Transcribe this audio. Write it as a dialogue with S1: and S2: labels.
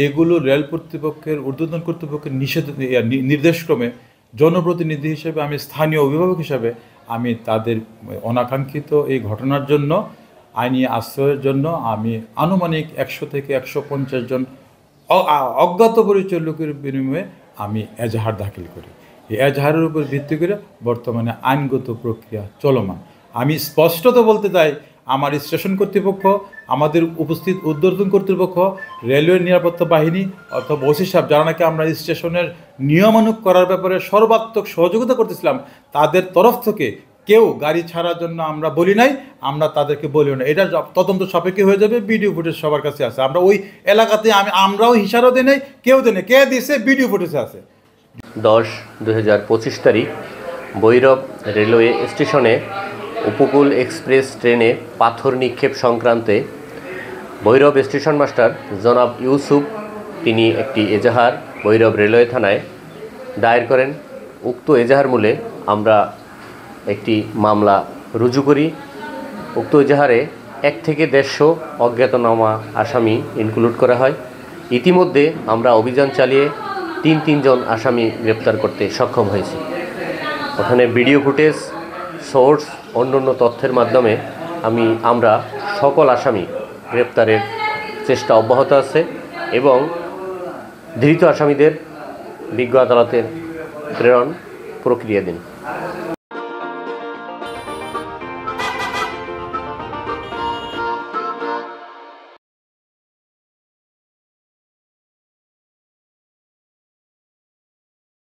S1: এগুলো রেল কর্তৃপক্ষের ঊর্ধ্বতন কর্তৃপক্ষের নির্দেশক্রমে জনপ্রতিনিধি হিসেবে আমি স্থানীয় অভিভাবক হিসাবে আমি তাদের অনাকাঙ্ক্ষিত এই ঘটনার জন্য আইনি আশ্রয়ের জন্য আমি আনুমানিক 100 থেকে 150 জন অজ্ঞাত পরিচয় লোকের বিনিময়ে আমি এজাহার দাখিল করি। এই এজাহারের উপর ভিত্তি করে বর্তমানে আইনগত প্রক্রিয়া চলমান। আমি স্পষ্টত বলতে চাই, আমার স্টেশন কর্তৃপক্ষ, আমাদের উপস্থিত ঊর্ধ্বতন কর্তৃপক্ষ, রেলওয়ে নিরাপত্তা বাহিনী অথবা ওসি সাহেব, যারা নাকি আমরা স্টেশনের নিয়মানুগ করার ব্যাপারে সর্বাত্মক সহযোগিতা করতেছিলাম, তাদের তরফ থেকে কেউ গাড়ি ছাড়ার জন্য আমরা বলি নাই, আমরা তাদেরকে বলিও না। এটা তদন্ত সাপেক্ষে হয়ে যাবে, ভিডিও ফুটেজ সবার কাছে আছে। আমরা ওই এলাকাতে আমরাও হিসারও দিই নাই, কেউ দেয় নাই, কে দিয়েছে ভিডিও ফুটেজে আছে।
S2: 10/2025 তারিখ ভৈরব রেলওয়ে স্টেশনে উপকূল এক্সপ্রেস ট্রেনে পাথর নিক্ষেপ সংক্রান্তে ভৈরব স্টেশন মাস্টার জনাব ইউসুফ তিনি একটি এজাহার ভৈরব রেলওয়ে থানায় দায়ের করেন। উক্ত এজাহার মূলে আমরা একটি মামলা রুজু করি। উক্ত এজাহারে 1 থেকে 150 অজ্ঞাতনামা আসামি ইনক্লুড করা হয়। ইতিমধ্যে আমরা অভিযান চালিয়ে 3 জন আসামি গ্রেপ্তার করতে সক্ষম হয়েছি। ওখানে ভিডিও ফুটেজ, সোর্স, অন্যান্য তথ্যের মাধ্যমে আমরা সকল আসামি গ্রেপ্তারের চেষ্টা অব্যাহত আছে এবং ধৃত আসামিদের বিজ্ঞ আদালতের প্রেরণ প্রক্রিয়াধীন।